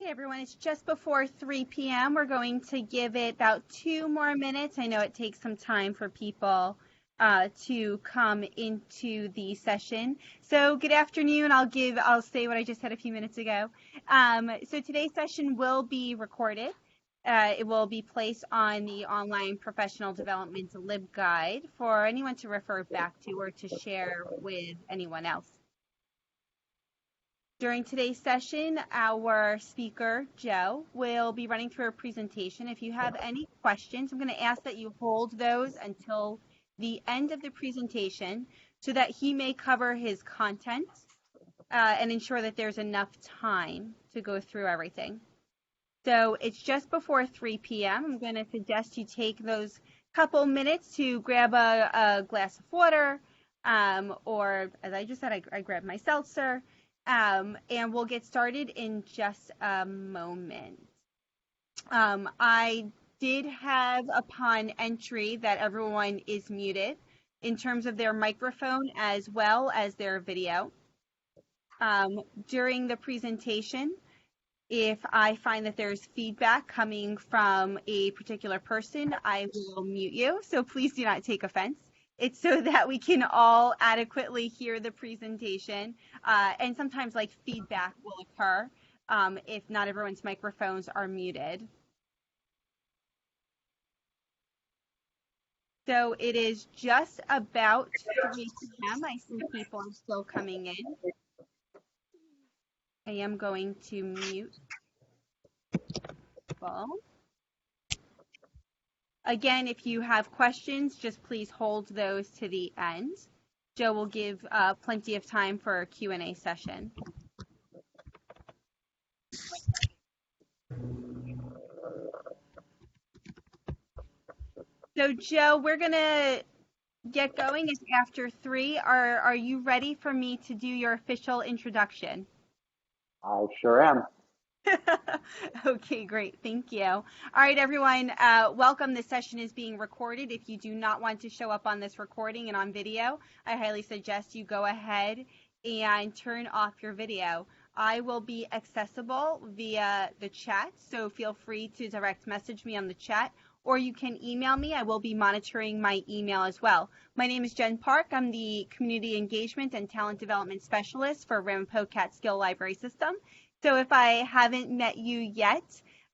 Hey everyone, it's just before 3 p.m. We're going to give it about 2 more minutes. I know it takes some time for people to come into the session. So good afternoon. I'll say what I just said a few minutes ago. So today's session will be recorded. It will be placed on the online professional development LibGuide for anyone to refer back to or to share with anyone else. During today's session, our speaker, Joe, will be running through a presentation. If you have any questions, I'm going to ask that you hold those until the end of the presentation so that he may cover his content and ensure that there's enough time to go through everything. So it's just before 3 p.m. I'm going to suggest you take those couple minutes to grab a glass of water, or as I just said, I grabbed my seltzer. And we'll get started in just a moment. I did have upon entry that everyone is muted in terms of their microphone as well as their video. During the presentation, if I find that there's feedback coming from a particular person, I will mute you, so please do not take offense. It's so that we can all adequately hear the presentation, and sometimes feedback will occur if not everyone's microphones are muted. So it is just about 3 p.m. I see people are still coming in. I am going to mute people. Again, if you have questions, just please hold those to the end. Joe will give plenty of time for a Q&A session. So Joe, we're going to get going. It's after 3. Are you ready for me to do your official introduction? I sure am. Okay, great. Thank you. All right, everyone, welcome. This session is being recorded. If you do not want to show up on this recording and on video, I highly suggest you go ahead and turn off your video. I will be accessible via the chat, so feel free to direct message me on the chat, or you can email me. I will be monitoring my email as well. My name is Jen Park. I'm the Community Engagement and Talent Development Specialist for Ramapo Catskill Library System. So if I haven't met you yet,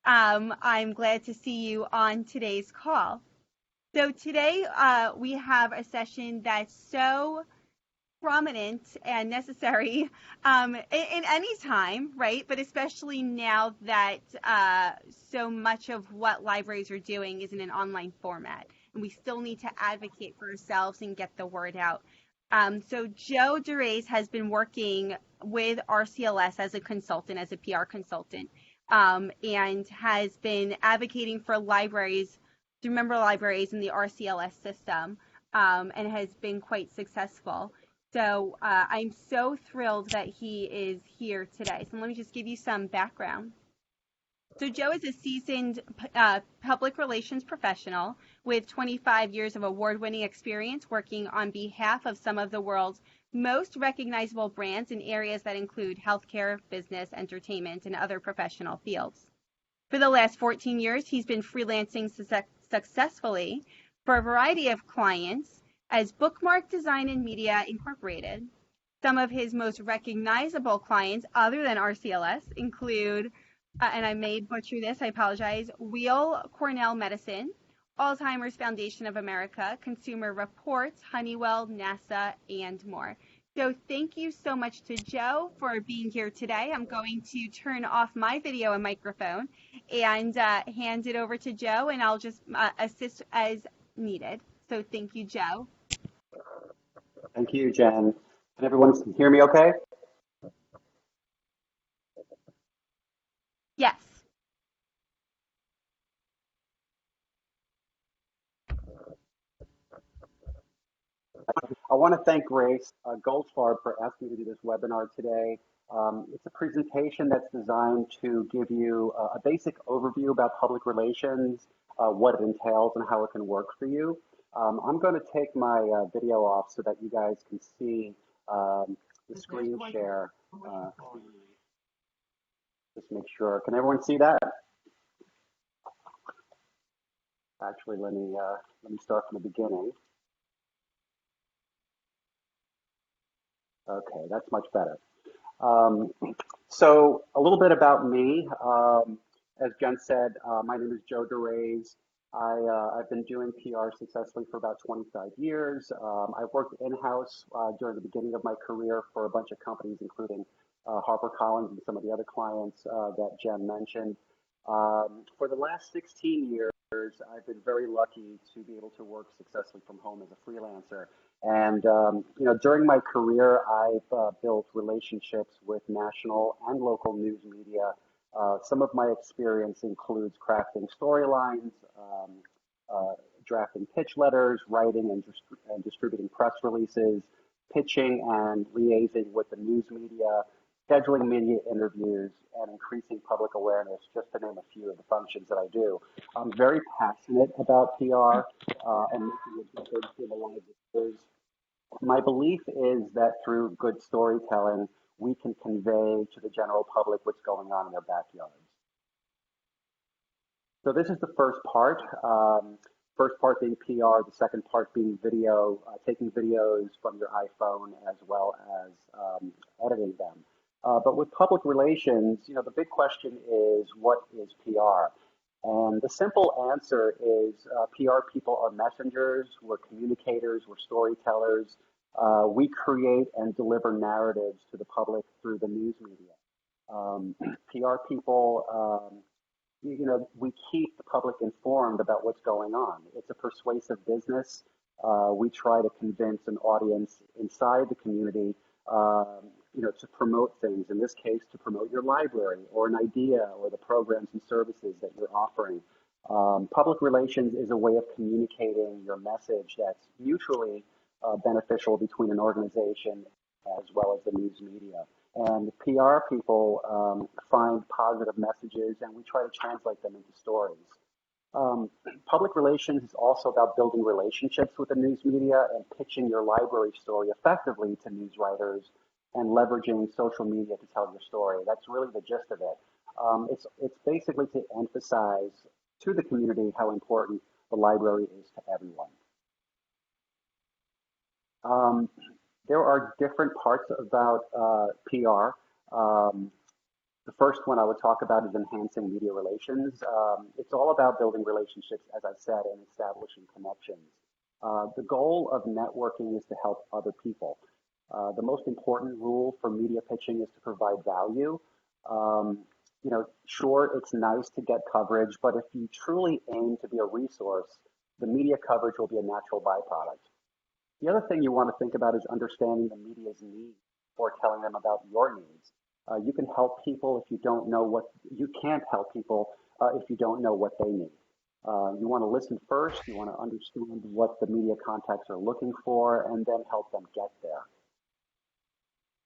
I'm glad to see you on today's call. So today we have a session that's so prominent and necessary in any time, right? But especially now that so much of what libraries are doing is in an online format. And we still need to advocate for ourselves and get the word out. So Joe DeRace has been working with RCLS as a consultant, as a PR consultant, and has been advocating for libraries, through member libraries in the RCLS system, and has been quite successful. So I'm so thrilled that he is here today. So let me just give you some background. So Joe is a seasoned public relations professional with 25 years of award-winning experience working on behalf of some of the world's most recognizable brands in areas that include healthcare, business, entertainment, and other professional fields. For the last 14 years, he's been freelancing successfully for a variety of clients as Bookmark Design and Media Incorporated. Some of his most recognizable clients, other than RCLS, include and I may butcher this, I apologize, Weill Cornell Medicine, Alzheimer's Foundation of America, Consumer Reports, Honeywell, NASA, and more. So thank you so much to Joe for being here today. I'm going to turn off my video and microphone and hand it over to Joe, and I'll just assist as needed. So thank you, Joe. Thank you, Jen. Can everyone hear me okay? Yes. I want to thank Grace Goldfarb for asking me to do this webinar today. It's a presentation that's designed to give you a basic overview about public relations, what it entails, and how it can work for you. I'm going to take my video off so that you guys can see the screen share. Just make sure. Can everyone see that? Actually, let me start from the beginning. Okay, that's much better. So a little bit about me. As Jen said, my name is Joe DeRays. I've been doing PR successfully for about 25 years. I've worked in-house during the beginning of my career for a bunch of companies, including HarperCollins and some of the other clients that Jen mentioned. For the last 16 years, I've been very lucky to be able to work successfully from home as a freelancer. And during my career, I've built relationships with national and local news media. Some of my experience includes crafting storylines, drafting pitch letters, writing and distributing press releases, pitching and liaising with the news media, scheduling media interviews, and increasing public awareness, just to name a few of the functions that I do. I'm very passionate about PR and making a difference in the lives of others. My belief is that through good storytelling, we can convey to the general public what's going on in their backyards. So this is the first part. First part being PR, the second part being video, taking videos from your iPhone as well as editing them. But with public relations, the big question is, what is PR? And the simple answer is PR people are messengers, we're communicators, we're storytellers. We create and deliver narratives to the public through the news media. PR people, we keep the public informed about what's going on. It's a persuasive business. We try to convince an audience inside the community to promote things, in this case, to promote your library or an idea or the programs and services that you're offering. Public relations is a way of communicating your message that's mutually beneficial between an organization as well as the news media. And PR people find positive messages and we try to translate them into stories. Public relations is also about building relationships with the news media and pitching your library story effectively to news writers and leveraging social media to tell your story. That's really the gist of it. It's basically to emphasize to the community how important the library is to everyone. There are different parts about PR. The first one I would talk about is enhancing media relations. It's all about building relationships, as I said, and establishing connections. The goal of networking is to help other people. The most important rule for media pitching is to provide value. Sure, it's nice to get coverage, but if you truly aim to be a resource, the media coverage will be a natural byproduct. The other thing you want to think about is understanding the media's needs before telling them about your needs. You can help people if you don't know you can't help people if you don't know what they need. You want to listen first, you want to understand what the media contacts are looking for, and then help them get there.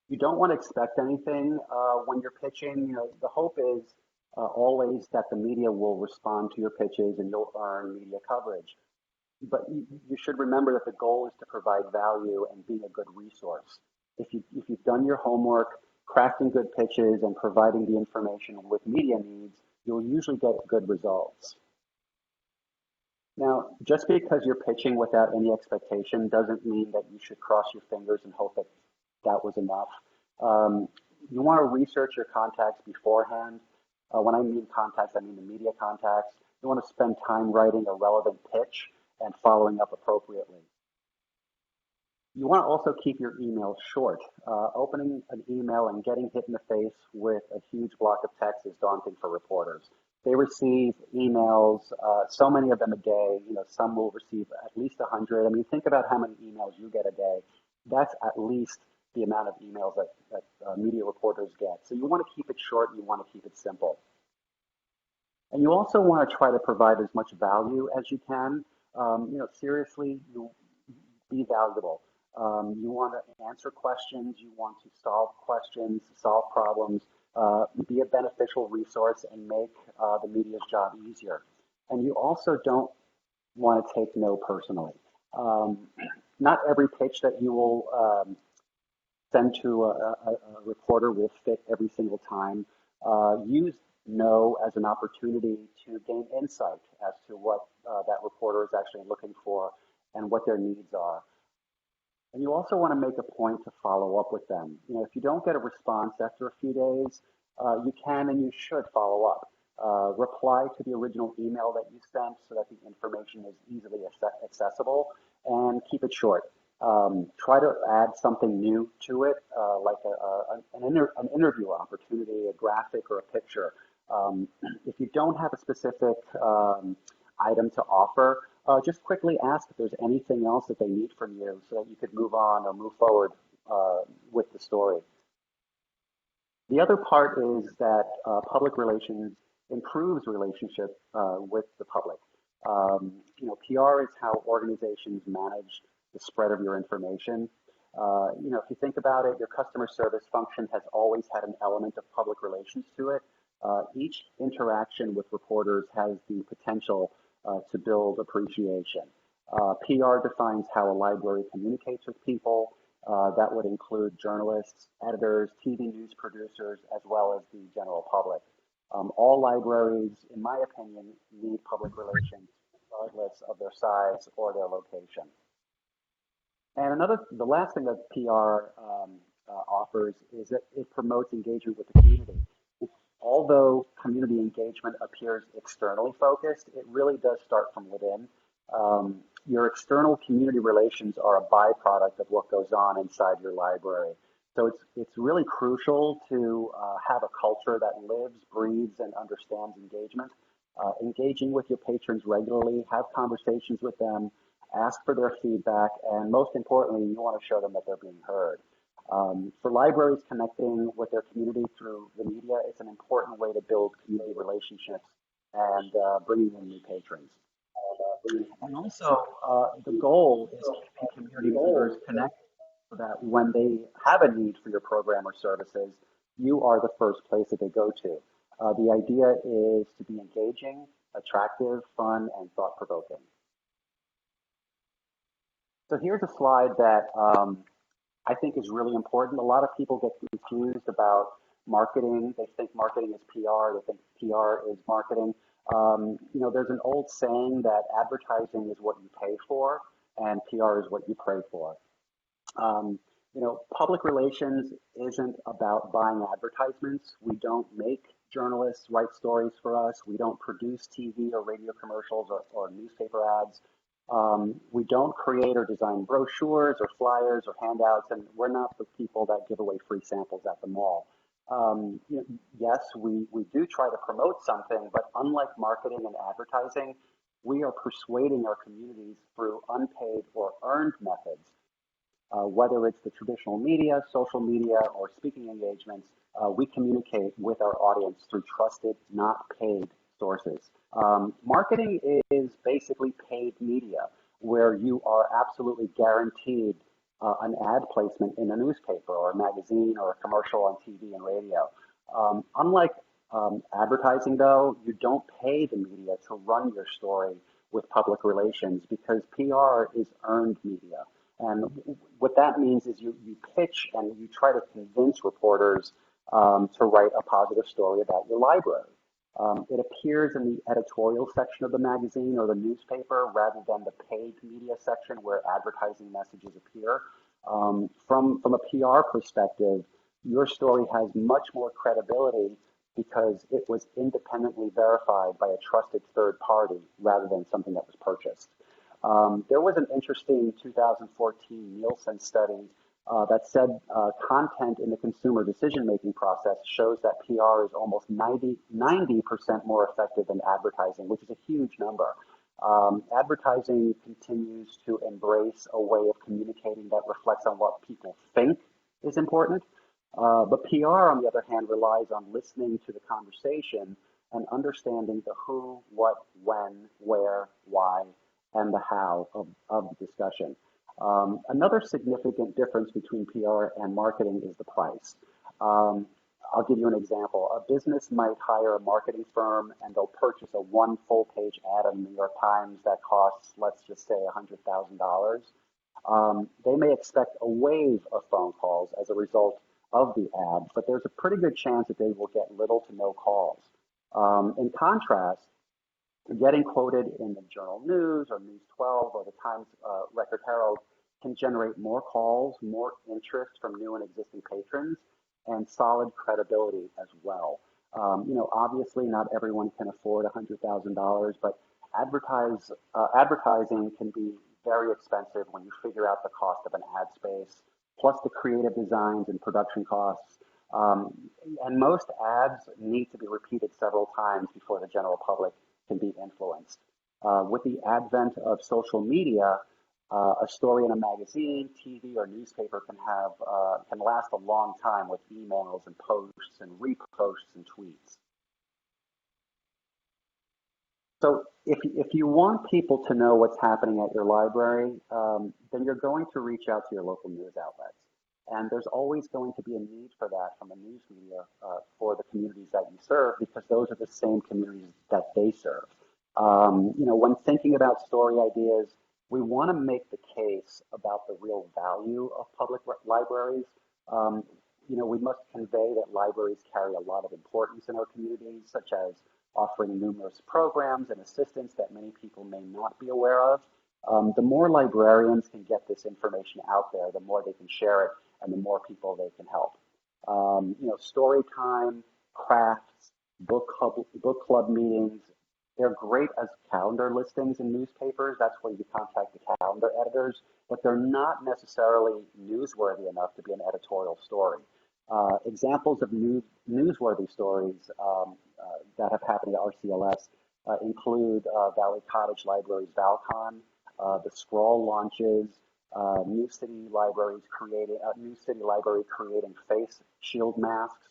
You don't want to expect anything when you're pitching. The hope is always that the media will respond to your pitches and you'll earn media coverage. But you should remember that the goal is to provide value and be a good resource. If you've done your homework, crafting good pitches and providing the information with media needs, you'll usually get good results. Now, just because you're pitching without any expectation doesn't mean that you should cross your fingers and hope that that was enough. You want to research your contacts beforehand. When I mean contacts, I mean the media contacts. You want to spend time writing a relevant pitch and following up appropriately. You want to also keep your emails short. Opening an email and getting hit in the face with a huge block of text is daunting for reporters. They receive emails, so many of them a day. Some will receive at least 100. I mean, think about how many emails you get a day. That's at least the amount of emails that media reporters get. So you want to keep it short. You want to keep it simple. And you also want to try to provide as much value as you can. Seriously, you be valuable. You want to answer questions. You want to solve questions, solve problems, be a beneficial resource and make the media's job easier. And you also don't want to take no personally. Not every pitch that you will send to a reporter will fit every single time. use no as an opportunity to gain insight as to what that reporter is actually looking for and what their needs are. And you also want to make a point to follow up with them. If you don't get a response after a few days, you can and you should follow up. Reply to the original email that you sent so that the information is easily accessible, and keep it short. Try to add something new to it, like an interview opportunity, a graphic or a picture. If you don't have a specific item to offer, just quickly ask if there's anything else that they need from you so that you could move on or move forward with the story. The other part is that public relations improves relationship with the public. PR is how organizations manage the spread of your information. If you think about it, your customer service function has always had an element of public relations to it. Each interaction with reporters has the potential to build appreciation. PR defines how a library communicates with people. That would include journalists, editors, TV news producers, as well as the general public. All libraries, in my opinion, need public relations, regardless of their size or their location. And the last thing that PR offers is that it promotes engagement with the community. Although community engagement appears externally focused, it really does start from within. Your external community relations are a byproduct of what goes on inside your library. So it's really crucial to have a culture that lives, breathes, and understands engagement. Engaging with your patrons regularly, have conversations with them, ask for their feedback, and most importantly, you want to show them that they're being heard. For libraries, connecting with their community through the media is an important way to build community relationships and bringing in new patrons. And also, the goal is keeping community members connected so that when they have a need for your program or services, you are the first place that they go to. The idea is to be engaging, attractive, fun, and thought-provoking. So here's a slide that I think is really important. A lot of people get confused about marketing. They think marketing is PR. They think PR is marketing. There's an old saying that advertising is what you pay for and PR is what you pray for. Public relations isn't about buying advertisements. We don't make journalists write stories for us. We don't produce TV or radio commercials or newspaper ads. We don't create or design brochures or flyers or handouts, and we're not the people that give away free samples at the mall. Yes, we do try to promote something, but unlike marketing and advertising, we are persuading our communities through unpaid or earned methods. Whether it's the traditional media, social media, or speaking engagements, we communicate with our audience through trusted, not paid sources. Marketing is basically paid media, where you are absolutely guaranteed an ad placement in a newspaper or a magazine or a commercial on TV and radio. Unlike advertising, though, you don't pay the media to run your story with public relations because PR is earned media. And what that means is you pitch and you try to convince reporters to write a positive story about your library. It appears in the editorial section of the magazine or the newspaper rather than the paid media section where advertising messages appear. From a PR perspective, your story has much more credibility because it was independently verified by a trusted third party rather than something that was purchased. There was an interesting 2014 Nielsen study that said content in the consumer decision-making process shows that PR is almost 90% more effective than advertising, which is a huge number. Advertising continues to embrace a way of communicating that reflects on what people think is important. But PR, on the other hand, relies on listening to the conversation and understanding the who, what, when, where, why, and the how of the discussion. Another significant difference between PR and marketing is the price. I'll give you an example. A business might hire a marketing firm and they'll purchase a one full-page ad in the New York Times that costs, let's just say, $100,000. They may expect a wave of phone calls as a result of the ad, but there's a pretty good chance that they will get little to no calls. In contrast, getting quoted in the Journal News or News 12 or the Times Record Herald can generate more calls, more interest from new and existing patrons, and solid credibility as well. Obviously, not everyone can afford $100,000, but advertising can be very expensive when you figure out the cost of an ad space, plus the creative designs and production costs. And most ads need to be repeated several times before the general public can be influenced. With the advent of social media, a story in a magazine, TV, or newspaper can last a long time with emails and posts and reposts and tweets. So if you want people to know what's happening at your library, then you're going to reach out to your local news outlets. And there's always going to be a need for that from the news media for the communities that you serve, because those are the same communities that they serve. When thinking about story ideas, we want to make the case about the real value of public libraries. We must convey that libraries carry a lot of importance in our communities, such as offering numerous programs and assistance that many people may not be aware of. The more librarians can get this information out there, the more they can share it, and the more people they can help. Story time, crafts, book club meetings, they're great as calendar listings in newspapers. That's where you contact the calendar editors, but they're not necessarily newsworthy enough to be an editorial story. Examples of newsworthy stories that have happened at RCLS include Valley Cottage Library's ValCon, the Scroll launches, New City Library creating face shield masks,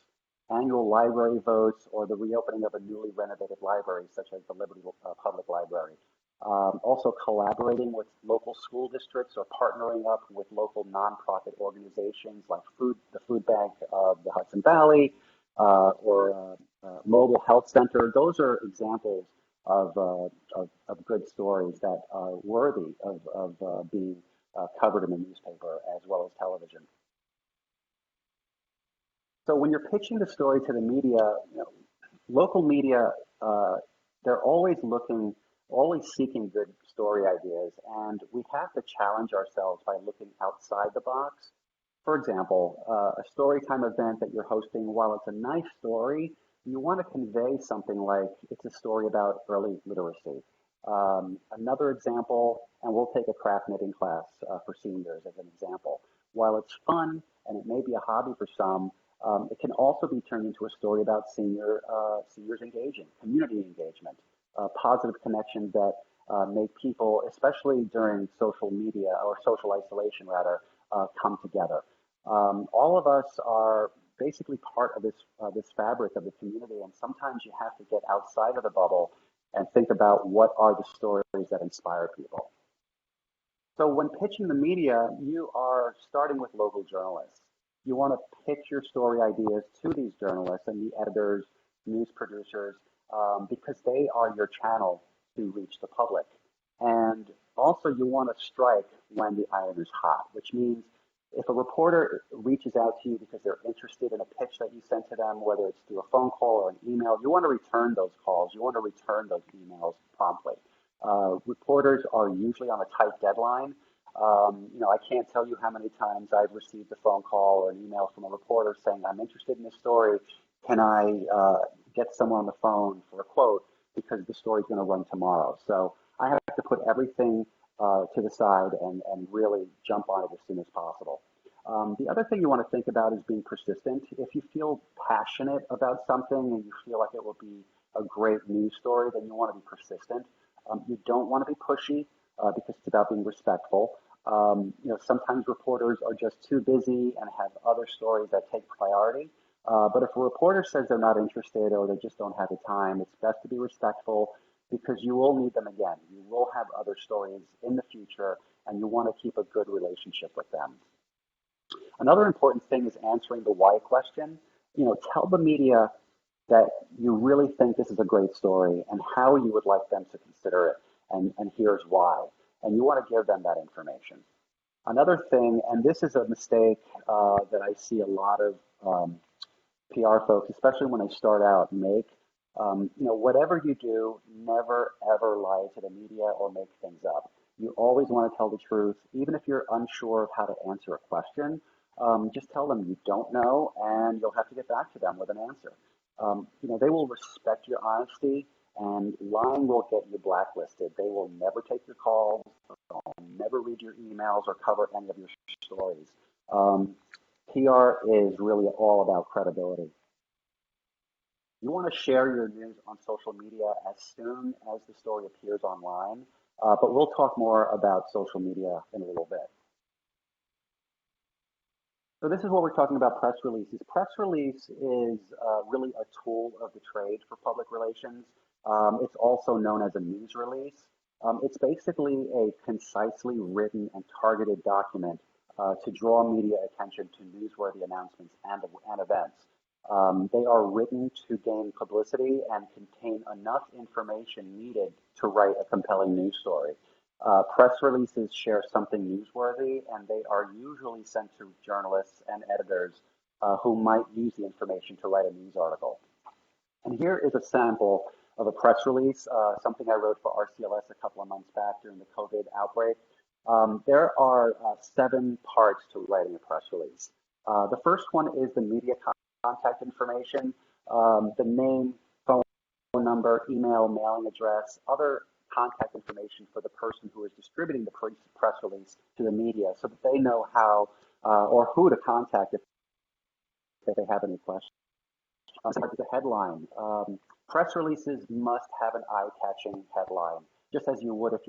annual library votes, or the reopening of a newly renovated library, such as the Liberty Public Library. Also collaborating with local school districts or partnering up with local nonprofit organizations like the Food Bank of the Hudson Valley or Mobile Health Center. Those are examples of good stories that are worthy of being covered in the newspaper as well as television. So when you're pitching the story to the media, local media, they're always seeking good story ideas, and we have to challenge ourselves by looking outside the box. For example, a storytime event that you're hosting, while it's a nice story, you want to convey something like it's a story about early literacy. Another example, and we'll take a craft knitting class for seniors as an example. While it's fun and it may be a hobby for some, it can also be turned into a story about seniors engaging, community engagement, positive connections that make people, especially during social media or social isolation rather, come together. All of us are basically part of this fabric of the community, and sometimes you have to get outside of the bubble and think about what are the stories that inspire people. So when pitching the media, you are starting with local journalists. You want to pitch your story ideas to these journalists and the editors, news producers, because they are your channel to reach the public. And also you want to strike when the iron is hot, which means if a reporter reaches out to you because they're interested in a pitch that you sent to them, whether it's through a phone call or an email, you want to return those calls. You want to return those emails promptly. Reporters are usually on a tight deadline. I can't tell you how many times I've received a phone call or an email from a reporter saying, I'm interested in this story. Can I get someone on the phone for a quote because the story's going to run tomorrow? So I have to put everything to the side and really jump on it as soon as possible. The other thing you want to think about is being persistent. If you feel passionate about something and you feel like it will be a great news story, then you want to be persistent. You don't want to be pushy because it's about being respectful. Sometimes reporters are just too busy and have other stories that take priority. But if a reporter says they're not interested or they just don't have the time, it's best to be respectful because you will need them again. You will have other stories in the future, and you want to keep a good relationship with them. Another important thing is answering the why question. Tell the media that you really think this is a great story and how you would like them to consider it, and here's why. And you want to give them that information. Another thing, and this is a mistake that I see a lot of PR folks, especially when they start out, make. Whatever you do, never ever lie to the media or make things up. You always want to tell the truth, even if you're unsure of how to answer a question. Just tell them you don't know, and you'll have to get back to them with an answer. They will respect your honesty, and lying will get you blacklisted. They will never take your calls, never read your emails, or cover any of your stories. PR is really all about credibility. You want to share your news on social media as soon as the story appears online, but we'll talk more about social media in a little bit. So this is what we're talking about, press releases. Press release is really a tool of the trade for public relations. It's also known as a news release. It's basically a concisely written and targeted document to draw media attention to newsworthy announcements and events. They are written to gain publicity and contain enough information needed to write a compelling news story. Press releases share something newsworthy, and they are usually sent to journalists and editors who might use the information to write a news article. And here is a sample of a press release, something I wrote for RCLS a couple of months back during the COVID outbreak. There are 7 parts to writing a press release. The first one is the media contact information, the name, phone number, email, mailing address, other contact information for the person who is distributing the press release to the media so that they know how or who to contact if they have any questions. The headline. Press releases must have an eye-catching headline, just as you would if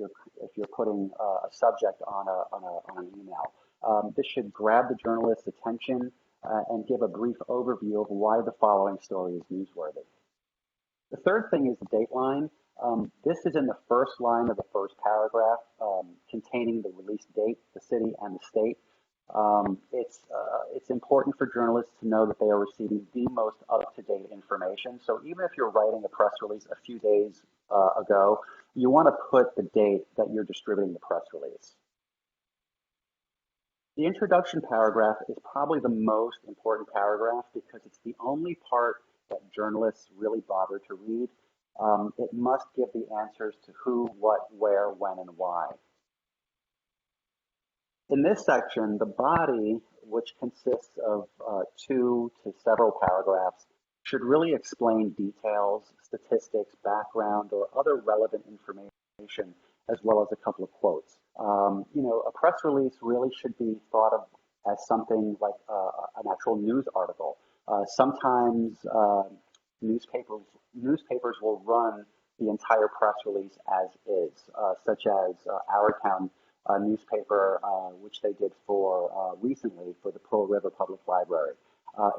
you're putting a subject on an email. This should grab the journalist's attention and give a brief overview of why the following story is newsworthy. The third thing is the dateline. This is in the first line of the first paragraph, containing the release date, the city, and the state. It's important for journalists to know that they are receiving the most up-to-date information. So even if you're writing a press release a few days ago, you want to put the date that you're distributing the press release. The introduction paragraph is probably the most important paragraph because it's the only part that journalists really bother to read. It must give the answers to who, what, where, when, and why. In this section, the body, which consists of 2 to several paragraphs, should really explain details, statistics, background, or other relevant information, as well as a couple of quotes. A press release really should be thought of as something like an actual news article. Sometimes newspapers will run the entire press release as is, such as Our Town newspaper, which they did for recently for the Pearl River Public Library.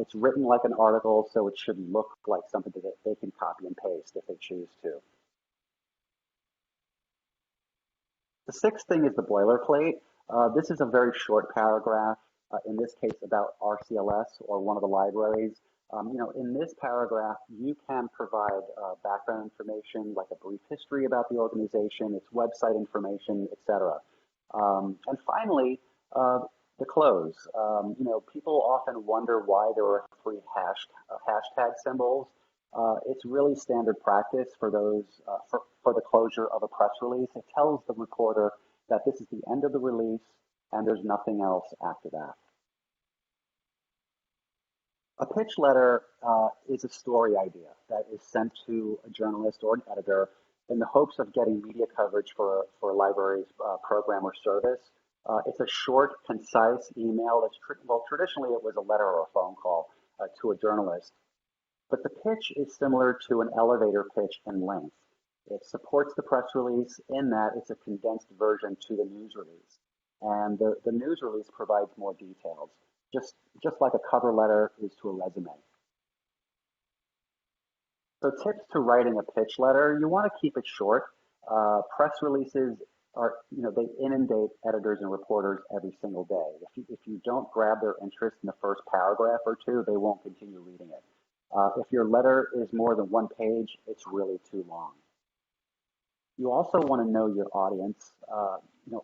It's written like an article, so it should look like something that they can copy and paste if they choose to. The sixth thing is the boilerplate. This is a very short paragraph, in this case about RCLS or one of the libraries. In this paragraph, you can provide background information like a brief history about the organization, its website information, etc. And finally, the close. People often wonder why there are 3 hashtag symbols. It's really standard practice for those for the closure of a press release. It tells the reporter that this is the end of the release and there's nothing else after that. A pitch letter is a story idea that is sent to a journalist or an editor in the hopes of getting media coverage for a library's program or service. It's a short, concise email. Traditionally it was a letter or a phone call to a journalist. But the pitch is similar to an elevator pitch in length. It supports the press release in that it's a condensed version to the news release. And the news release provides more details, just like a cover letter is to a resume. So tips to writing a pitch letter, you want to keep it short. Press releases are, they inundate editors and reporters every single day. If you don't grab their interest in the first paragraph or 2, they won't continue reading it. If your letter is more than 1 page, it's really too long. You also want to know your audience.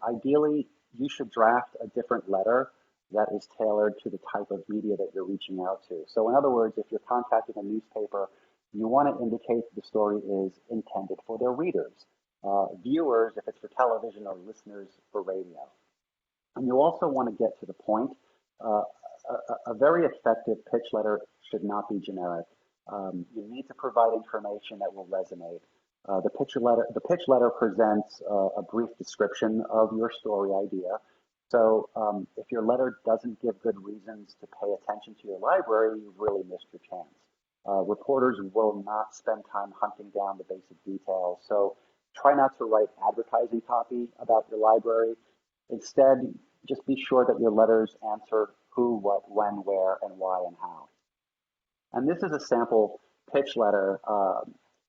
Ideally, you should draft a different letter that is tailored to the type of media that you're reaching out to. So in other words, if you're contacting a newspaper, you want to indicate that the story is intended for their readers, viewers if it's for television, or listeners for radio. And you also want to get to the point. Uh, a very effective pitch letter should not be generic. You need to provide information that will resonate. The pitch letter presents a brief description of your story idea. So if your letter doesn't give good reasons to pay attention to your library, you've really missed your chance. Reporters will not spend time hunting down the basic details. So try not to write advertising copy about your library. Instead, just be sure that your letters answer who, what, when, where, and why, and how. And this is a sample pitch letter.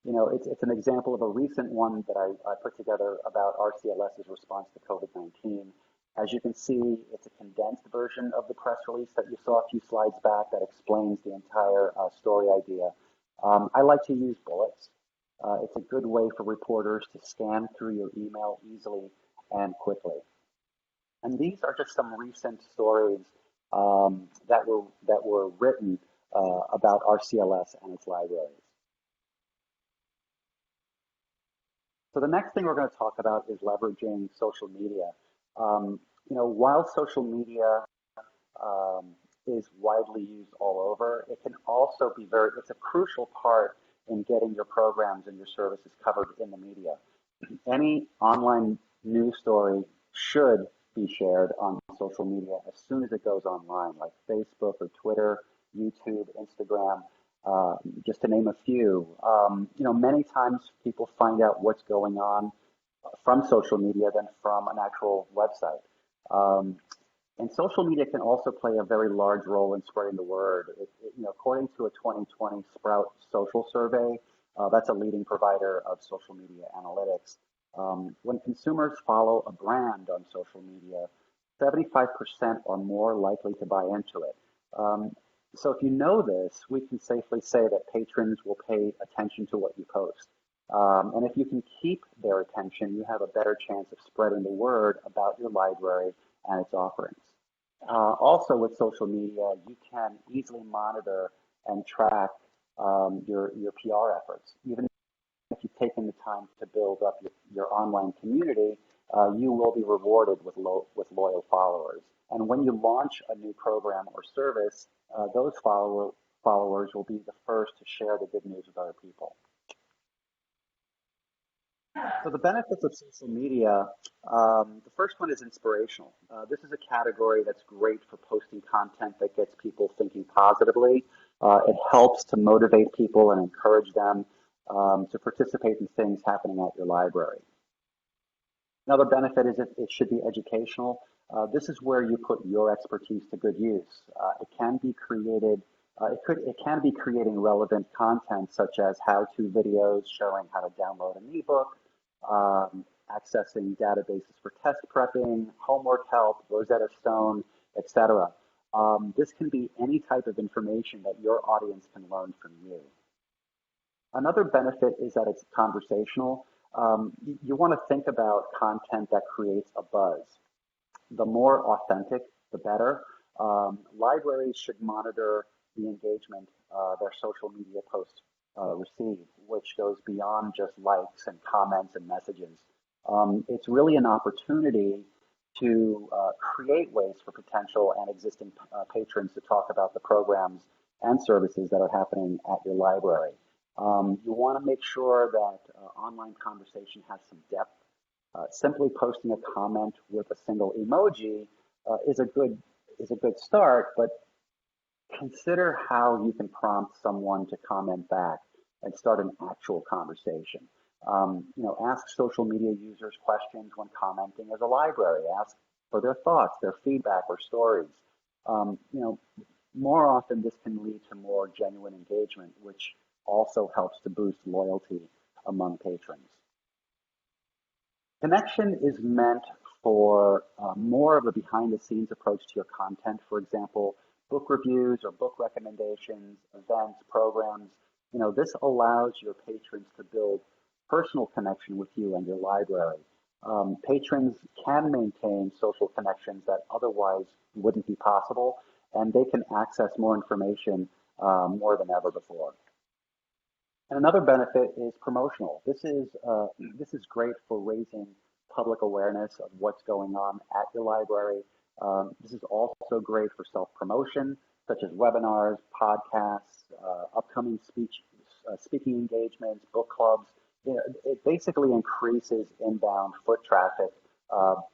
It's an example of a recent one that I put together about RCLS's response to COVID-19. As you can see, it's a condensed version of the press release that you saw a few slides back that explains the entire story idea. I like to use bullets. It's a good way for reporters to scan through your email easily and quickly. And these are just some recent stories that were written about RCLS and its libraries. So the next thing we're going to talk about is leveraging social media. While social media is widely used all over, it can also be it's a crucial part in getting your programs and your services covered in the media. Any online news story should be shared on social media as soon as it goes online, like Facebook or Twitter, YouTube, Instagram, just to name a few. Many times people find out what's going on from social media than from an actual website. And social media can also play a very large role in spreading the word. According to a 2020 Sprout Social Survey, that's a leading provider of social media analytics. When consumers follow a brand on social media, 75% are more likely to buy into it. So if you know this, we can safely say that patrons will pay attention to what you post. And if you can keep their attention, you have a better chance of spreading the word about your library and its offerings. Also with social media, you can easily monitor and track your PR efforts. Even if you've taken the time to build up your online community, you will be rewarded with loyal followers. And when you launch a new program or service, those followers will be the first to share the good news with other people. So the benefits of social media, the first one is inspirational. This is a category that's great for posting content that gets people thinking positively. It helps to motivate people and encourage them to participate in things happening at your library. Another benefit is it should be educational. This is where you put your expertise to good use. It can be created. It can be creating relevant content such as how-to videos showing how to download an ebook, accessing databases for test prepping, homework help, Rosetta Stone, etc. This can be any type of information that your audience can learn from you. Another benefit is that it's conversational. You want to think about content that creates a buzz. The more authentic, the better. Libraries should monitor the engagement their social media posts receive, which goes beyond just likes and comments and messages. It's really an opportunity to create ways for potential and existing patrons to talk about the programs and services that are happening at your library. You want to make sure that online conversation has some depth. Simply posting a comment with a single emoji is a good start, but consider how you can prompt someone to comment back and start an actual conversation. Ask social media users questions when commenting as a library. Ask for their thoughts, their feedback, or stories. More often this can lead to more genuine engagement, which also helps to boost loyalty among patrons. Connection is meant for more of a behind-the-scenes approach to your content. For example, book reviews or book recommendations, events, programs. This allows your patrons to build personal connection with you and your library. Patrons can maintain social connections that otherwise wouldn't be possible, and they can access more information more than ever before. And another benefit is promotional. This is great for raising public awareness of what's going on at your library. This is also great for self-promotion, such as webinars, podcasts, upcoming speaking engagements, book clubs. You know, it basically increases inbound foot traffic,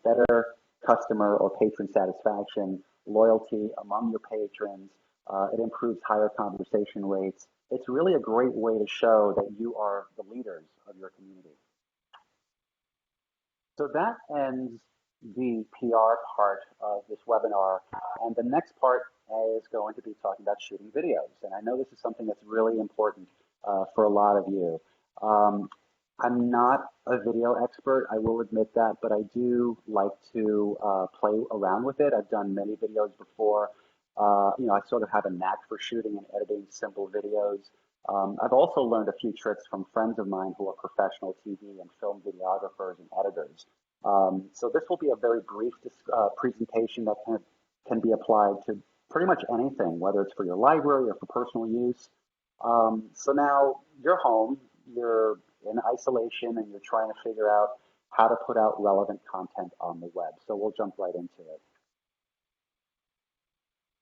better customer or patron satisfaction, loyalty among your patrons. It improves higher conversation rates. It's really a great way to show that you are the leaders of your community. So that ends the PR part of this webinar. And the next part is going to be talking about shooting videos. And I know this is something that's really important for a lot of you. I'm not a video expert, I will admit that, but I do like to play around with it. I've done many videos before. You know, I sort of have a knack for shooting and editing simple videos. I've also learned a few tricks from friends of mine who are professional TV and film videographers and editors. So this will be a very brief presentation that can be applied to pretty much anything, whether it's for your library or for personal use. So now you're home, you're in isolation, and you're trying to figure out how to put out relevant content on the web. So we'll jump right into it.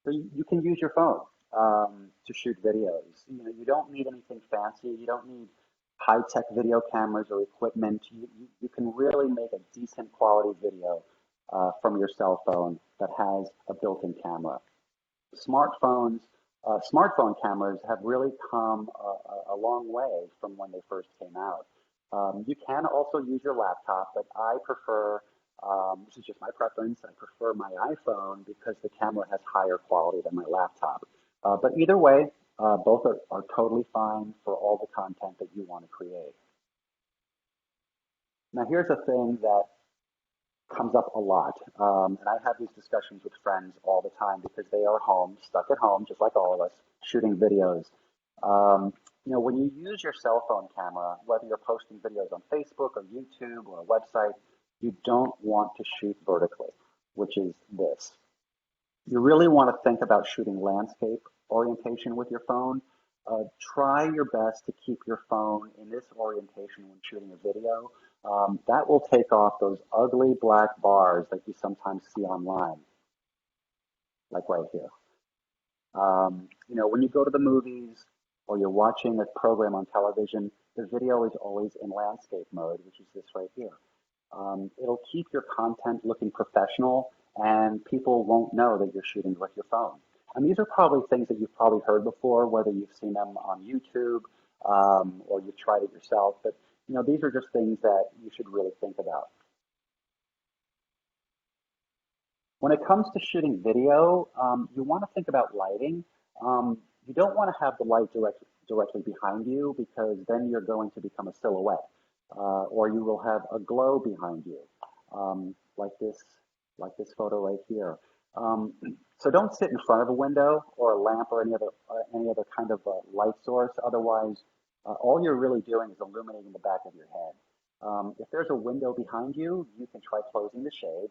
So you can use your phone to shoot videos. You know, you don't need anything fancy. You don't need high-tech video cameras or equipment. You can really make a decent quality video from your cell phone that has a built-in camera. Smartphone cameras have really come a long way from when they first came out. You can also use your laptop, but I prefer, this is just my preference, I prefer my iPhone because the camera has higher quality than my laptop. But either way, both are totally fine for all the content that you want to create. Now here's a thing that comes up a lot, and I have these discussions with friends all the time because they are home, stuck at home, just like all of us, shooting videos. You know, when you use your cell phone camera, whether you're posting videos on Facebook or YouTube or a website, you don't want to shoot vertically, which is this. You really want to think about shooting landscape orientation with your phone. Try your best to keep your phone in this orientation when shooting a video. That will take off those ugly black bars that you sometimes see online, like right here. You know, when you go to the movies or you're watching a program on television, the video is always in landscape mode, which is this right here. It'll keep your content looking professional, and people won't know that you're shooting with your phone. And these are probably things that you've probably heard before, whether you've seen them on YouTube or you've tried it yourself. But you know, these are just things that you should really think about. When it comes to shooting video, you want to think about lighting. You don't want to have the light directly behind you because then you're going to become a silhouette, or you will have a glow behind you, like this photo right here. So don't sit in front of a window or a lamp or any other kind of light source. Otherwise, all you're really doing is illuminating the back of your head. If there's a window behind you, you can try closing the shade.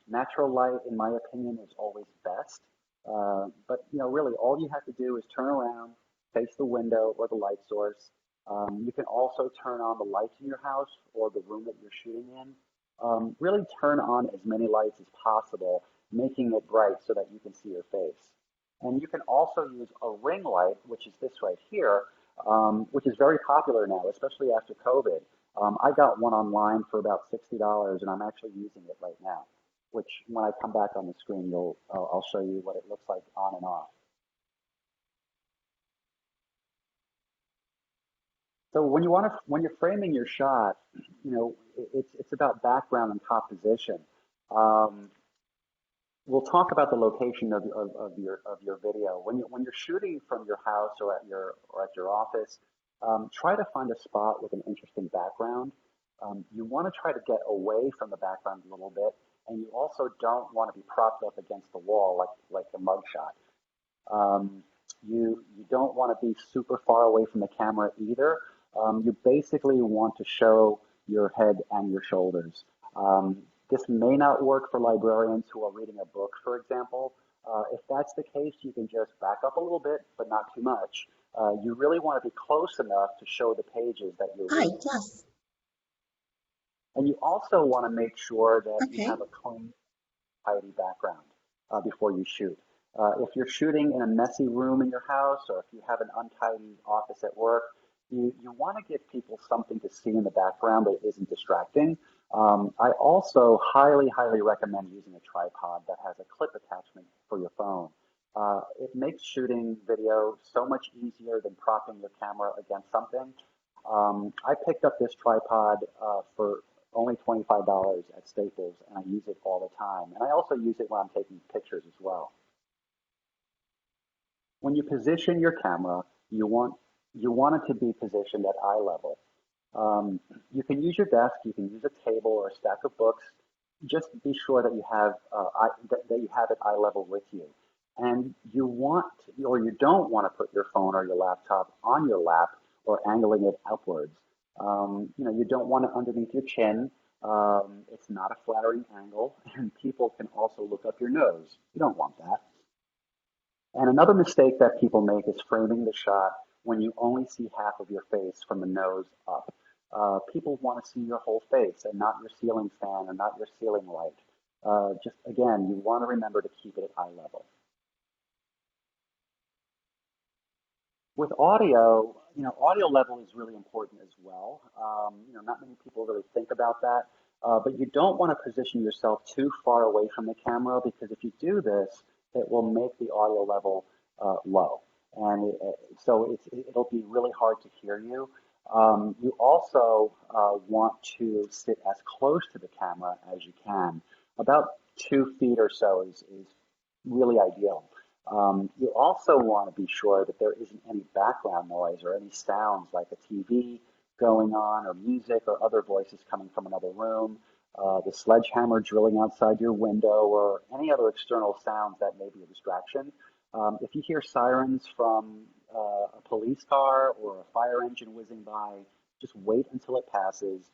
Natural light, in my opinion, is always best. But you know, really, all you have to do is turn around, face the window or the light source. You can also turn on the lights in your house or the room that you're shooting in. Really turn on as many lights as possible, making it bright so that you can see your face. And you can also use a ring light, which is this right here, which is very popular now, especially after COVID. I got one online for about $60, and I'm actually using it right now, which when I come back on the screen, I'll show you what it looks like on and off. So when you're framing your shot, you know, it's about background and composition. We'll talk about the location of your video. When you're shooting from your house or at your office, try to find a spot with an interesting background. You want to try to get away from the background a little bit, and you also don't want to be propped up against the wall like the mugshot. You don't want to be super far away from the camera either. You basically want to show your head and your shoulders. This may not work for librarians who are reading a book, for example. If that's the case, you can just back up a little bit, but not too much. You really want to be close enough to show the pages that you're Hi, reading. yes. And you also want to make sure that you Okay. have a clean, tidy background before you shoot. If you're shooting in a messy room in your house, or if you have an untidy office at work, you want to give people something to see in the background that isn't distracting. I also highly recommend using a tripod that has a clip attachment for your phone. It makes shooting video so much easier than propping your camera against something. I picked up this tripod for only $25 at Staples, and I use it all the time. And I also use it when I'm taking pictures as well. When you position your camera, you want it to be positioned at eye level. You can use your desk, you can use a table or a stack of books. Just be sure that that you have it eye level with you. And you don't want to put your phone or your laptop on your lap or angling it upwards. You don't want it underneath your chin. It's not a flattering angle, and people can also look up your nose. You don't want that. And another mistake that people make is framing the shot when you only see half of your face from the nose up. People want to see your whole face and not your ceiling fan or not your ceiling light. Just again, you want to remember to keep it at eye level. With audio, audio level is really important as well. Not many people really think about that, but you don't want to position yourself too far away from the camera, because if you do this, it will make the audio level low, and it'll be really hard to hear you. You also want to sit as close to the camera as you can. About 2 feet or so is really ideal. You also want to be sure that there isn't any background noise or any sounds like a TV going on or music or other voices coming from another room, the sledgehammer drilling outside your window, or any other external sounds that may be a distraction. If you hear sirens from a police car or a fire engine whizzing by, just wait until it passes.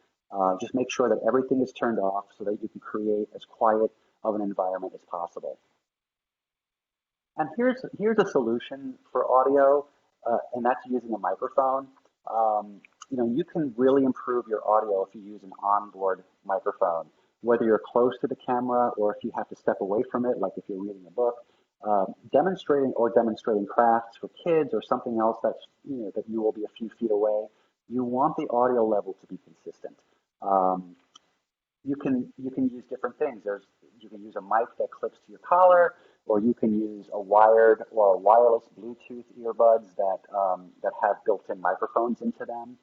Just make sure that everything is turned off so that you can create as quiet of an environment as possible. And here's a solution for audio, and that's using a microphone. You can really improve your audio if you use an onboard microphone, whether you're close to the camera or if you have to step away from it, like if you're reading a book. Demonstrating crafts for kids or something else that you will be a few feet away. You want the audio level to be consistent. You can use different things. You can use a mic that clips to your collar, or you can use a wired or a wireless Bluetooth earbuds that have built-in microphones into them.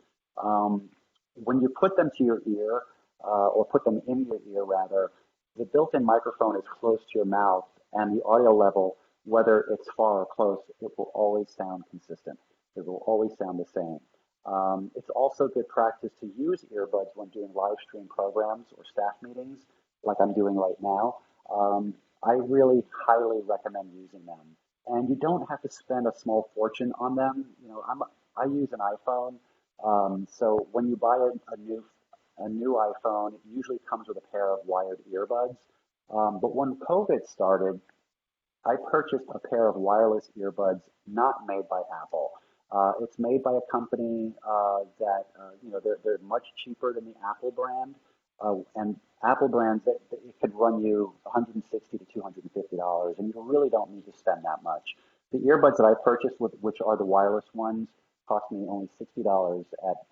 When you put them to your ear, or put them in your ear rather, the built-in microphone is close to your mouth, and the audio level, whether it's far or close, it will always sound consistent. It will always sound the same. It's also good practice to use earbuds when doing live stream programs or staff meetings, like I'm doing right now. I really highly recommend using them. And you don't have to spend a small fortune on them. I use an iPhone, so when you buy a new iPhone, it usually comes with a pair of wired earbuds. But when COVID started, I purchased a pair of wireless earbuds not made by Apple. It's made by a company they're much cheaper than the Apple brand, and Apple brands that it could run you $160 to $250, and you really don't need to spend that much. The earbuds that I purchased, which are the wireless ones, cost me only $60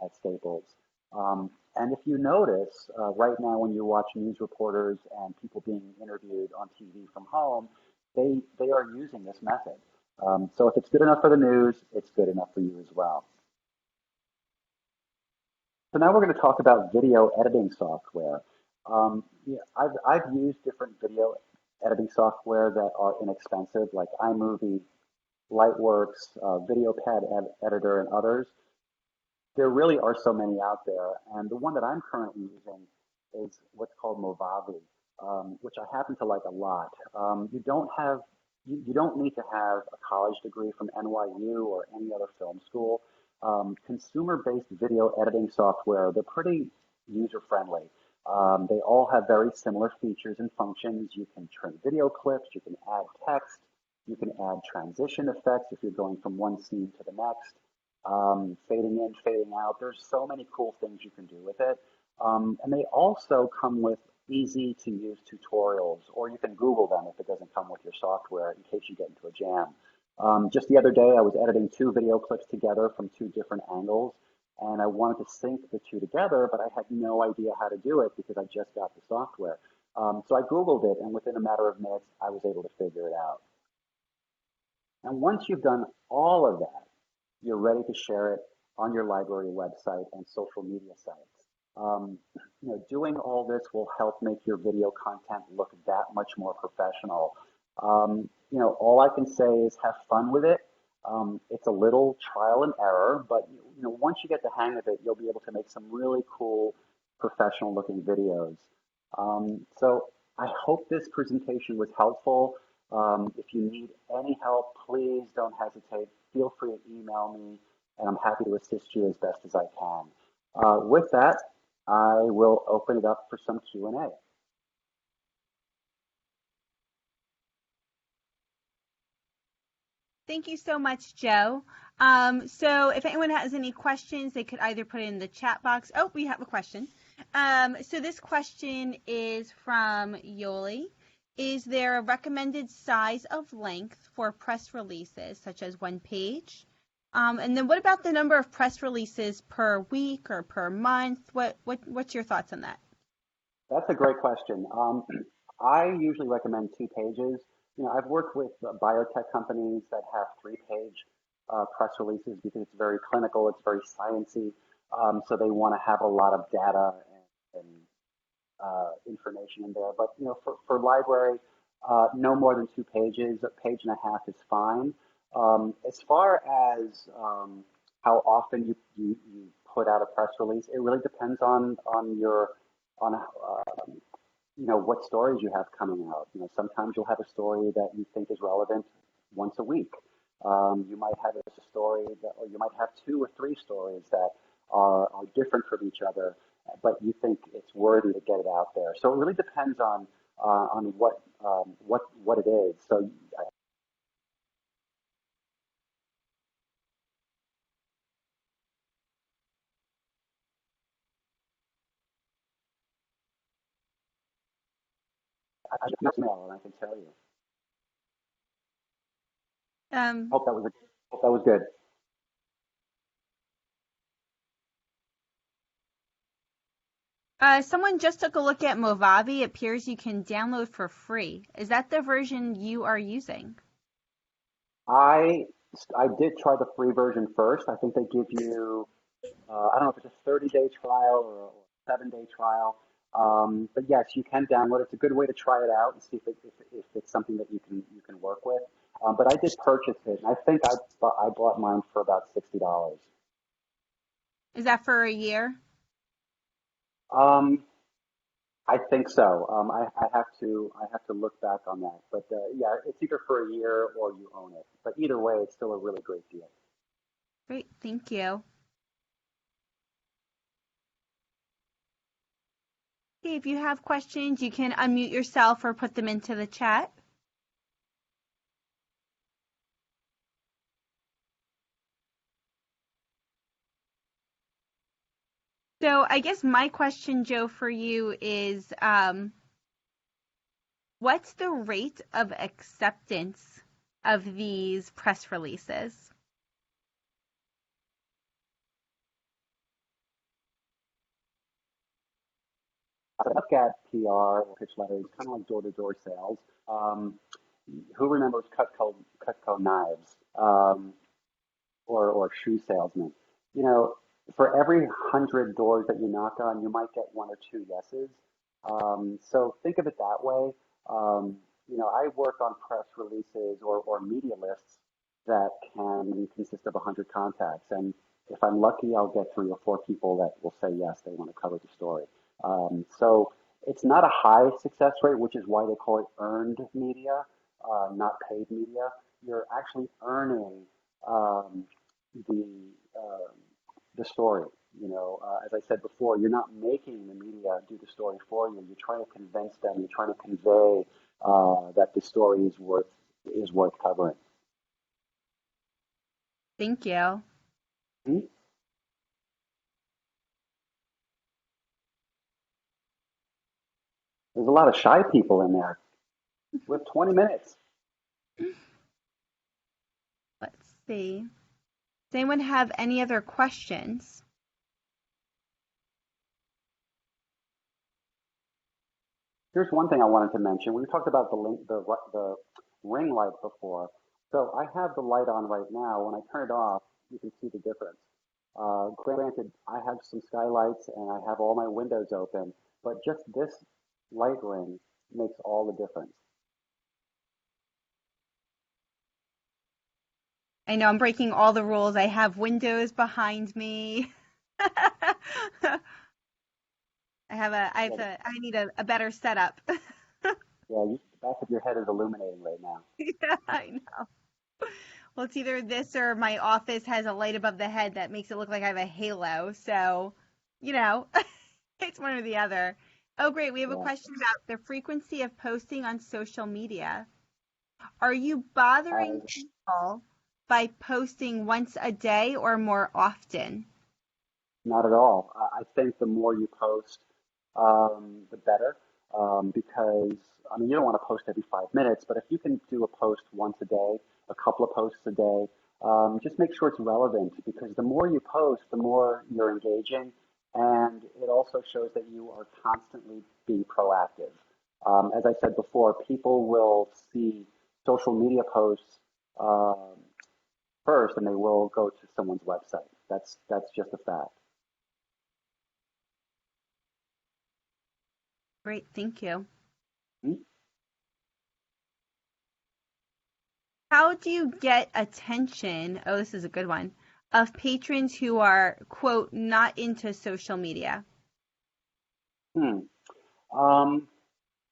at Staples. And if you notice, right now when you watch news reporters and people being interviewed on TV from home, they are using this method. So if it's good enough for the news, it's good enough for you as well. So now we're going to talk about video editing software. I've used different video editing software that are inexpensive, like iMovie, Lightworks, VideoPad Editor, and others. There really are so many out there, and the one that I'm currently using is what's called Movavi, which I happen to like a lot. You don't need to have a college degree from NYU or any other film school. Consumer-based video editing software, they're pretty user-friendly. They all have very similar features and functions. You can trim video clips, you can add text, you can add transition effects if you're going from one scene to the next, fading in, fading out. There's so many cool things you can do with it. And they also come with easy to use tutorials, or you can Google them if it doesn't come with your software in case you get into a jam. Just the other day, I was editing two video clips together from two different angles, and I wanted to sync the two together, but I had no idea how to do it because I just got the software. So I Googled it, and within a matter of minutes, I was able to figure it out. And once you've done all of that, you're ready to share it on your library website and social media sites. Doing all this will help make your video content look that much more professional. All I can say is have fun with it. It's a little trial and error, but once you get the hang of it, you'll be able to make some really cool, professional-looking videos. So I hope this presentation was helpful. If you need any help, please don't hesitate. Feel free to email me, and I'm happy to assist you as best as I can. With that, I will open it up for some Q&A. Thank you so much, Joe. So if anyone has any questions, they could either put it in the chat box. Oh, we have a question. So this question is from Yoli. Is there a recommended size of length for press releases, such as 1 page? And then what about the number of press releases per week or per month? What's your thoughts on that? That's a great question. I usually recommend 2 pages. I've worked with biotech companies that have 3-page press releases because it's very clinical, it's very sciencey, so they want to have a lot of data and information in there. But for library, no more than 2 pages. A page and a half is fine. As far as how often you put out a press release, it really depends on what stories you have coming out. Sometimes you'll have a story that you think is relevant once a week. You might have a story or you might have 2 or 3 stories that are different from each other, but you think it's worthy to get it out there. So it really depends on what it is. So I just know, and I can tell you. Hope that was good. Someone just took a look at Movavi. It appears you can download for free. Is that the version you are using? I did try the free version first. I think they give you, I don't know if it's a 30-day trial or a 7-day trial. But yes, you can download it. It's a good way to try it out and see if it's something that you can work with. But I did purchase it, and I think I bought mine for about $60. Is that for a year? Um, I think so. I have to look back on that. But yeah, it's either for a year or you own it. But either way, it's still a really great deal. Great, thank you. Okay, if you have questions, you can unmute yourself or put them into the chat. So I guess my question, Joe, for you is, what's the rate of acceptance of these press releases? I look at PR, pitch letters, kind of like door-to-door sales. Who remembers Cutco knives or shoe salesmen? You know, for every 100 doors that you knock on, you might get 1 or 2 yeses. So think of it that way. I work on press releases or media lists that can consist of 100 contacts. And if I'm lucky, I'll get 3 or 4 people that will say yes, they want to cover the story. So it's not a high success rate, which is why they call it earned media, not paid media. You're actually earning the uh, the story, as I said before, you're not making the media do the story for you. You're trying to convince them. You're trying to convey that the story is worth covering. Thank you. Hmm? There's a lot of shy people in there. We have 20 minutes. Let's see. Does anyone have any other questions? Here's one thing I wanted to mention. We talked about the ring light before. So I have the light on right now. When I turn it off, you can see the difference. Granted, I have some skylights and I have all my windows open, but just this light ring makes all the difference. I know I'm breaking all the rules. I have windows behind me. I need a better setup. Yeah, the back of your head is illuminating right now. Yeah, I know. Well, it's either this or my office has a light above the head that makes it look like I have a halo. So, you know, it's one or the other. Oh, great. We have a Yeah. question about the frequency of posting on social media. Are you bothering As people by posting once a day or more often? Not at all. I think the more you post, the better. Because, I mean, you don't want to post every 5 minutes, but if you can do a post once a day, a couple of posts a day, just make sure it's relevant because the more you post, the more you're engaging. And it also shows that you are constantly being proactive. As I said before, people will see social media posts first and they will go to someone's website. That's just a fact. Great. Thank you. Hmm? How do you get attention? Oh, this is a good one. Of patrons who are, quote, not into social media. Hmm. Um,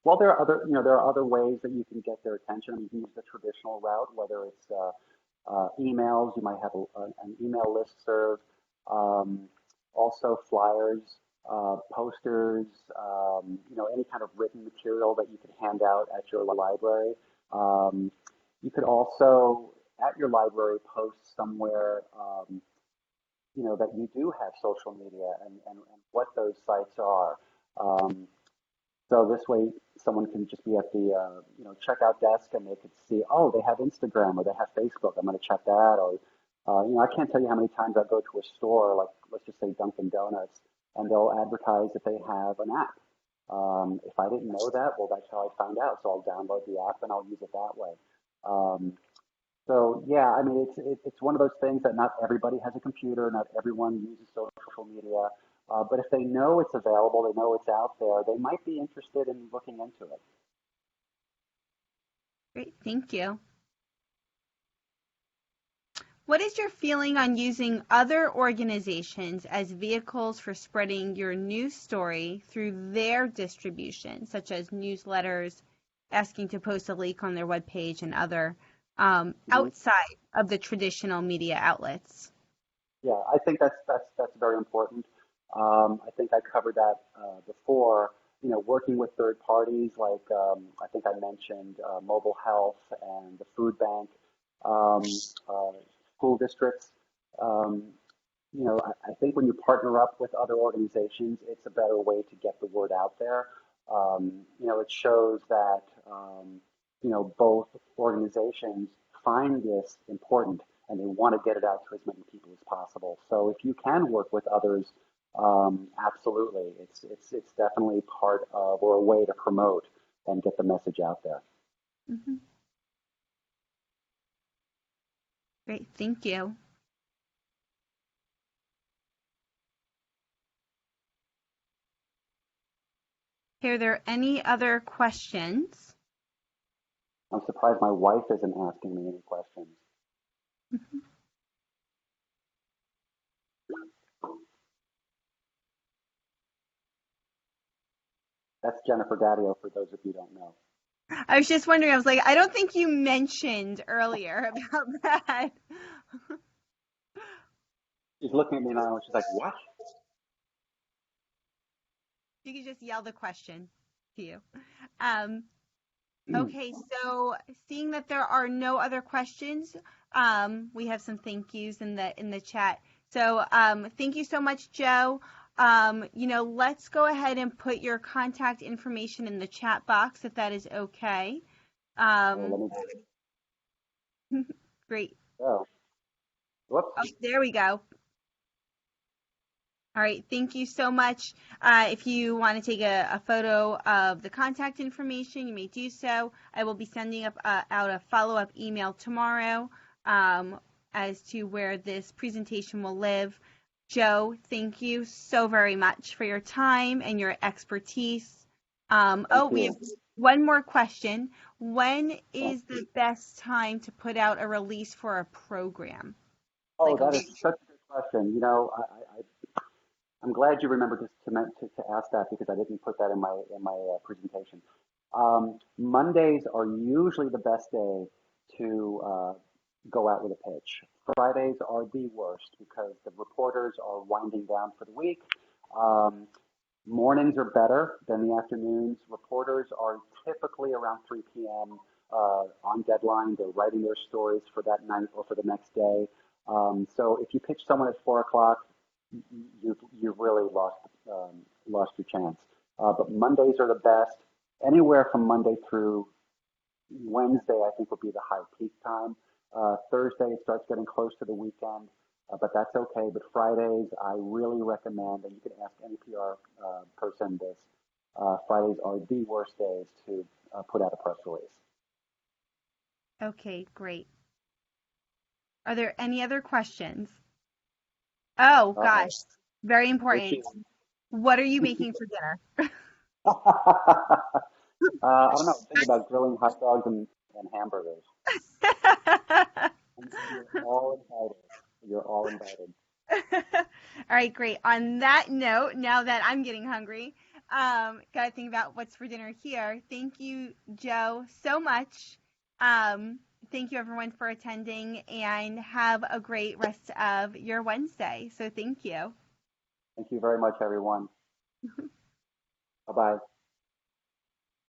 well, there are other ways that you can get their attention. You can use the traditional route, whether it's emails. You might have an email list serve. Um, Also flyers, posters. Any kind of written material that you could hand out at your library. Um, you could also at your library post somewhere. That you do have social media and what those sites are. Um, so this way, someone can just be at the checkout desk and they could see, oh, they have Instagram or they have Facebook. I'm going to check that. Or I can't tell you how many times I go to a store, like let's just say Dunkin' Donuts, and they'll advertise that they have an app. If I didn't know that, well, that's how I found out. So I'll download the app and I'll use it that way. Um, so yeah, I mean, it's one of those things that not everybody has a computer, not everyone uses social media. But if they know it's available, they know it's out there, they might be interested in looking into it. Great. Thank you. What is your feeling on using other organizations as vehicles for spreading your news story through their distribution, such as newsletters, asking to post a link on their webpage, and other Mhm. outside of the traditional media outlets? Yeah, I think that's very important. I think I covered that before. Working with third parties like I think I mentioned mobile health and the food bank, um, uh, school districts. Um, I think when you partner up with other organizations, it's a better way to get the word out there. It shows that both organizations find this important and they want to get it out to as many people as possible. So if you can work with others, absolutely, it's definitely part of or a way to promote and get the message out there. Hmm. Great, thank you. Are there any other questions? I'm surprised my wife isn't asking me any questions. Mhm. That's Jennifer Daddio, for those of you who don't know. I was just wondering, I was like, I don't think you mentioned earlier about that. She's looking at me now and she's like, what? She could just yell the question to you. Okay, so seeing that there are no other questions, we have some thank yous in the chat. So thank you so much, Joe. Let's go ahead and put your contact information in the chat box if that is okay. Great. Oh, whoops. Oh, there we go. All right, thank you so much. If you want to take a photo of the contact information, you may do so. I will be sending out a follow-up email tomorrow as to where this presentation will live. Joe, thank you so very much for your time and your expertise. We have one more question. When is the best time to put out a release for a program? Oh, that is such a good question. I'm glad you remembered to ask that because I didn't put that in my presentation. Mondays are usually the best day to go out with a pitch. Fridays are the worst because the reporters are winding down for the week. Mornings are better than the afternoons. Reporters are typically around 3 p.m. On deadline. They're writing their stories for that night or for the next day. So if you pitch someone at 4 o'clock, you've really lost your chance. But Mondays are the best. Anywhere from Monday through Wednesday, I think, will be the high peak time. Thursday, it starts getting close to the weekend, but that's okay. But Fridays, I really recommend, and you can ask any PR person this, Fridays are the worst days to put out a press release. Okay, great. Are there any other questions? Oh, gosh, very important. What are you making for dinner? I don't know. Think about grilling hot dogs and hamburgers. You're all invited. All right, great. On that note, now that I'm getting hungry, gotta think about what's for dinner here. Thank you, Joe, so much. Thank you, everyone, for attending, and have a great rest of your Wednesday. So thank you. Thank you very much, everyone. Bye-bye.